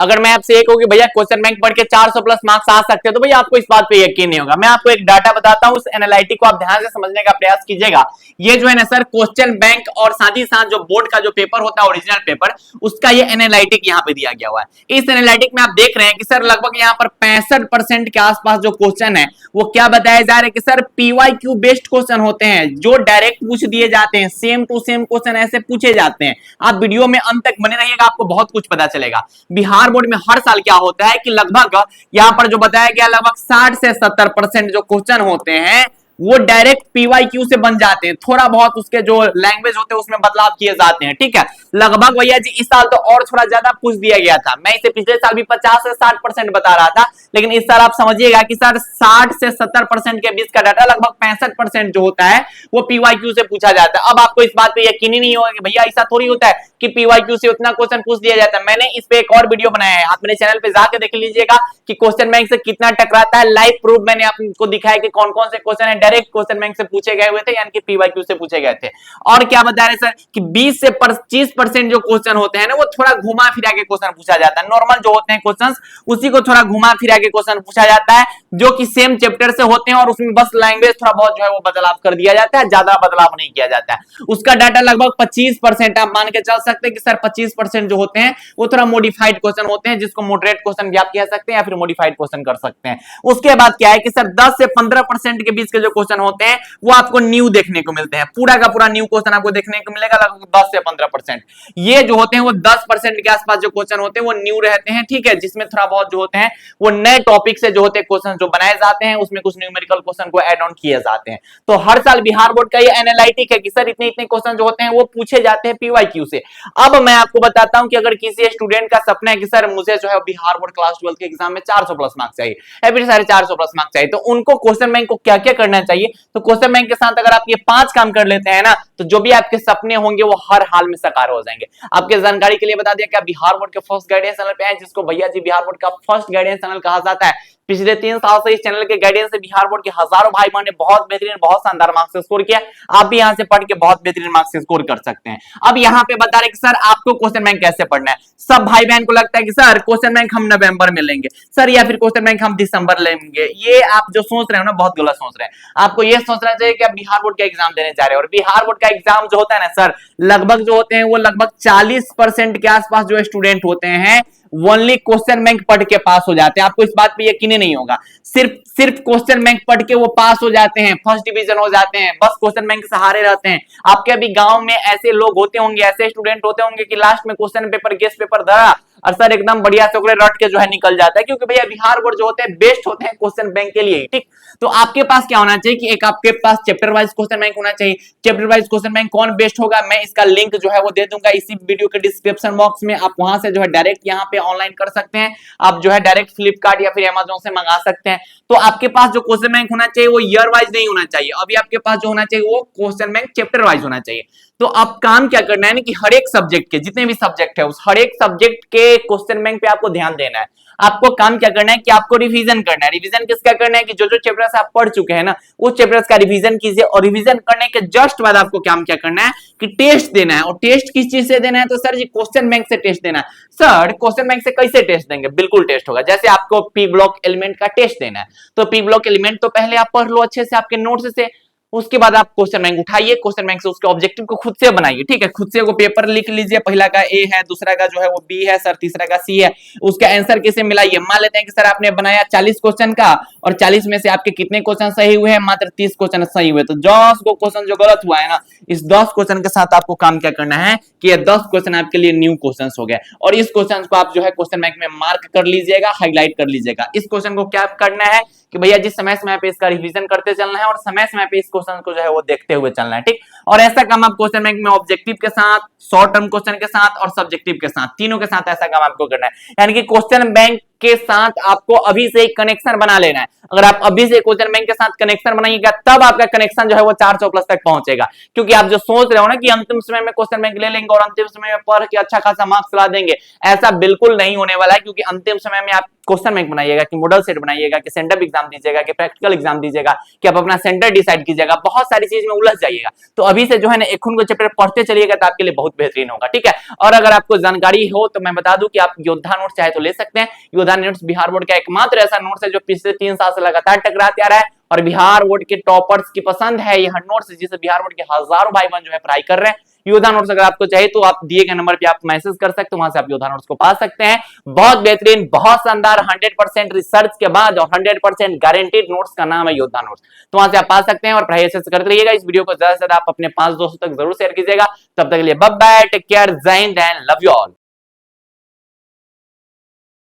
अगर मैं आपसे एक कहूं कि भैया क्वेश्चन बैंक पढ़ के 400 प्लस मार्क्स आ सकते हैं तो भैया आपको इस बात पे यकीन नहीं होगा। मैं आपको एक डाटा बताता हूं, उस एनालिटिक को आप ध्यान से समझने का प्रयास कीजिएगा। ये जो है ना सर क्वेश्चन बैंक और साथ ही साथ जो बोर्ड का जो पेपर होता है ओरिजिनल पेपर, उसका ये एनालिटिक यहाँ पे दिया गया हुआ है। इस एनालिटिक में आप देख रहे हैं कि सर लगभग यहाँ पर 65% के आसपास जो क्वेश्चन है वो क्या बताया जा रहा है कि सर पीवाईक्यू बेस्ड क्वेश्चन होते हैं, जो डायरेक्ट पूछ दिए जाते हैं, सेम टू सेम क्वेश्चन ऐसे पूछे जाते हैं। आप वीडियो में अंत तक बने रहिएगा, आपको बहुत कुछ पता चलेगा। बिहार बोर्ड में हर साल क्या होता है कि लगभग यहां पर जो बताया गया लगभग 60 से 70% जो क्वेश्चन होते हैं वो डायरेक्ट पीवाईक्यू से बन जाते हैं। थोड़ा बहुत उसके जो लैंग्वेज होते हैं उसमें बदलाव किए जाते हैं, ठीक है। लगभग भैया जी इस साल तो और थोड़ा ज्यादा पूछ दिया गया था। मैं इसे पिछले साल भी 50 से 60% बता रहा था, लेकिन इस साल आप समझिएगा कि सर 60 से 70% के बीच का डाटा लगभग 65% जो होता है वो पीवाईक्यू से पूछा जाता है। अब आपको इस बात पे यकीन ही नहीं होगा कि भैया ऐसा थोड़ी होता है कि पीवाईक्यू से उतना क्वेश्चन पूछ दिया जाता है। मैंने इस पे एक और वीडियो बनाया है, आप मेरे चैनल पे जाके देख लीजिएगा कि क्वेश्चन बैंक से कितना टकराता है। लाइव प्रूफ मैंने आपको दिखाया कि कौन कौन से क्वेश्चन है डायरेक्ट क्वेश्चन बैंक से पूछे गए हुए थे, यानी कि पीवाईक्यू से पूछे गए थे। और क्या बता रहे सर कि 20 से 25% जो क्वेश्चन होते हैं ना वो थोड़ा घुमा फिरा के क्वेश्चन पूछा जाता है। नॉर्मल जो होते हैं क्वेश्चंस उसी को थोड़ा घुमा फिरा के क्वेश्चन पूछा जाता है, जो कि सेम चैप्टर से होते हैं और उसमें बस लैंग्वेज थोड़ा बहुत जो है वो बदलाव कर दिया जाता है, ज्यादा बदलाव नहीं किया जाता है। उसका डाटा लगभग 25%, आप मान के चल सकते हैं कि सर 25% जो होते हैं वो थोड़ा मॉडिफाइड क्वेश्चन होते हैं, जिसको मॉडरेट क्वेश्चन भी आप कह सकते हैं या फिर मॉडिफाइड क्वेश्चन कर सकते हैं। उसके बाद क्या है कि सर 10 से 15% के बीच के जो क्वेश्चन होते हैं वो आपको न्यू देखने को मिलते हैं। पूरा का पूरा न्यू क्वेश्चन आपको देखने को मिलेगा लगभग 10 से 15%। ये जो होते हैं वो 10% के आसपास जो क्वेश्चन होते हैं वो न्यू रहते हैं, ठीक है, जिसमें थोड़ा बहुत जो होते हैं वो नए टॉपिक से जो होते हैं क्वेश्चन जो बनाए जाते हैं, उसमें कुछ न्यूमेरिकल क्वेश्चन को ऐड ऑन किए जाते हैं। तो हर साल बिहार बोर्ड का ये एनालिटिक है कि सर इतने इतने क्वेश्चन जो होते हैं वो पूछे जाते हैं पीवाईक्यू से। अब मैं आपको बताता हूं कि अगर किसी स्टूडेंट का सपना है कि सर मुझे जो है बिहार बोर्ड क्लास 12 के एग्जाम में 400 प्लस मार्क्स चाहिए या फिर 450 प्लस मार्क्स चाहिए, तो उनको क्वेश्चन बैंक को क्या क्या करना चाहिए। तो क्वेश्चन बैंक के साथ अगर आप ये 5 काम कर लेते हैं ना, तो जो भी आपके सपने होंगे वो हर हाल में साकार हो जाएंगे। आपके जानकारी के लिए बता दिया कि आप बिहार बोर्ड के फर्स्ट गाइडेंस चैनल पे हैं, जिसको भैया जी बिहार बोर्ड का फर्स्ट गाइडेंस चैनल कहा जाता है। पिछले 3 साल से इस चैनल के गाइडेंस से बिहार बोर्ड के हजारों भाई बहन ने बहुत बेहतरीन बहुत शानदार मार्क्स स्कोर किया। आप भी यहां से पढ़ के बहुत बेहतरीन मार्क्स स्कोर कर सकते हैं। अब यहां पे बता रहे कि सर आपको क्वेश्चन बैंक कैसे पढ़ना है। सब भाई बहन को लगता है कि सर क्वेश्चन बैंक हम नवंबर में लेंगे सर, या फिर क्वेश्चन बैंक हम दिसंबर लेंगे। ये आप जो सोच रहे हो ना बहुत गलत सोच रहे हैं। आपको ये सोचना चाहिए कि आप बिहार बोर्ड का एग्जाम देने जा रहे हैं, और बिहार बोर्ड का एग्जाम जो होता है ना सर, लगभग जो होते हैं वो लगभग 40% के आसपास जो स्टूडेंट होते हैं ओनली क्वेश्चन बैंक पढ़ के पास हो जाते हैं। आपको इस बात पे यकीन ही नहीं होगा, सिर्फ क्वेश्चन बैंक पढ़ के वो पास हो जाते हैं, फर्स्ट डिवीजन हो जाते हैं, बस क्वेश्चन बैंक के सहारे रहते हैं। आपके अभी गांव में ऐसे लोग होते होंगे, ऐसे स्टूडेंट होते होंगे कि लास्ट में क्वेश्चन पेपर गेस्ट पेपर धरा और सर एकदम बढ़िया से रट के जो है निकल जाता है, क्योंकि भैया बिहार बोर्ड जो होते हैं बेस्ट होते हैं क्वेश्चन बैंक के लिए, ठीक। तो आपके पास क्या होना चाहिए कि एक आपके पास चैप्टर वाइज क्वेश्चन बैंक होना चाहिए। चैप्टर वाइज क्वेश्चन बैंक कौन बेस्ट होगा, मैं इसका लिंक जो है वो दे दूंगा इसी वीडियो के डिस्क्रिप्शन बॉक्स में। आप वहां से जो है डायरेक्ट यहाँ पे ऑनलाइन कर सकते हैं, आप जो है डायरेक्ट फ्लिपकार्ट या फिर अमेजोन से मंगा सकते हैं। तो आपके पास जो क्वेश्चन बैंक होना चाहिए वो ईयर वाइज नहीं होना चाहिए, अभी आपके पास जो होना चाहिए वो क्वेश्चन बैंक चैप्टर वाइज होना चाहिए। तो अब काम क्या करना है कि हर एक सब्जेक्ट के जितने भी सब्जेक्ट है उस हर एक सब्जेक्ट के क्वेश्चन बैंक पे आपको ध्यान देना है। आपको काम क्या करना है कि आपको रिवीजन करना है। रिवीजन किसका करना है कि जो जो चैप्टर्स आप पढ़ चुके हैं ना उस चैप्टर्स का रिवीजन कीजिए, और रिवीजन करने के जस्ट बाद आपको काम क्या करना है कि टेस्ट देना है। और टेस्ट किस चीज से देना है, तो सर जी क्वेश्चन बैंक से टेस्ट देना है। सर क्वेश्चन बैंक से कैसे टेस्ट देंगे, बिल्कुल टेस्ट होगा। जैसे आपको पी ब्लॉक एलिमेंट का टेस्ट देना है, तो पी ब्लॉक एलिमेंट तो पहले आप पढ़ लो अच्छे से आपके नोट्स से, उसके बाद आप क्वेश्चन बैंक उठाइए, क्वेश्चन बैंक से उसके ऑब्जेक्टिव को खुद से बनाइए, ठीक है। खुद से वो पेपर लिख लीजिए, पहला का ए है, दूसरा का जो है वो बी है सर, तीसरा का सी है, उसका आंसर कैसे मिलाइए। मान लेते हैं कि सर आपने बनाया 40 क्वेश्चन का और 40 में से आपके कितने क्वेश्चन सही हुए हैं, मात्र 30 क्वेश्चन सही हुए, तो 10 को क्वेश्चन जो गलत हुआ है ना, इस 10 क्वेश्चन के साथ आपको काम क्या करना है कि ये 10 क्वेश्चन आपके लिए न्यू क्वेश्चन हो गए, और इस क्वेश्चन को आप जो है क्वेश्चन बैंक में मार्क कर लीजिएगा, हाईलाइट कर लीजिएगा। इस क्वेश्चन को क्या करना है कि भैया जिस समय समय पे इसका रिवीजन करते चलना है और समय समय पे इस क्वेश्चन को जो है वो देखते हुए चलना है, ठीक। और ऐसा काम आप क्वेश्चन बैंक में ऑब्जेक्टिव के साथ, शॉर्ट टर्म क्वेश्चन के साथ और सब्जेक्टिव के साथ, तीनों के साथ ऐसा काम आपको करना है। यानी कि क्वेश्चन बैंक के साथ आपको अभी से एक कनेक्शन बना लेना है। अगर आप अभी से क्वेश्चन बैंक के साथ कनेक्शन बनाइएगा तब आपका कनेक्शन जो है वो 400 प्लस तक पहुंचेगा। क्योंकि आप जो सोच रहे हो ना कि अंतिम समय में क्वेश्चन बैंक ले लेंगे और अंतिम समय में पढ़ के अच्छा खासा मार्क्स ला देंगे, ऐसा बिल्कुल नहीं होने वाला है। क्योंकि अंतिम समय में आप क्वेश्चन बैंक बनाइएगा, कि मॉडल सेट बनाइएगा, कि सेंटर एग्जाम दीजिएगा, कि प्रैक्टिकल एग्जाम दीजिएगा, कि आप अपना सेंटर डिसाइड कीजिएगा, बहुत सारी चीज में उलझ जाइएगा। तो अभी से जो है ना एखुन को चैप्टर पढ़ते चलिएगा तो आपके लिए बहुत बेहतरीन होगा, ठीक है। और अगर आपको जानकारी हो तो मैं बता दूं कि आप योद्धा नोट्स चाहे तो ले सकते हैं। योद्धा नोट्स बिहार बोर्ड का एकमात्र ऐसा नोट्स है जो पिछले 3 साल से लगातार टकराते आ रहा है और बिहार बोर्ड के टॉपर्स की पसंद है यह नोट्स, जिसे बिहार बोर्ड के हजारों भाई बहन जो है पढ़ाई कर रहे हैं। योद्धा नोट्स अगर आपको चाहिए तो आप दिए गए नंबर पे आप मैसेज कर सकते हैं, वहां से आप योद्धा नोट्स को पा सकते हैं। बहुत बेहतरीन, बहुत शानदार, 100% रिसर्च के बाद और 100% गारंटीड नोट्स का नाम है योद्धा नोट्स। तो वहां से आप पा सकते हैं और पढ़ाई अच्छे से करते रहिएगा। इस वीडियो को ज्यादा से ज्यादा आप अपने 5 दोस्तों तक जरूर शेयर कीजिएगा। तब तक के लिए बाय बाय, टेक केयर, जय Hind and love you all.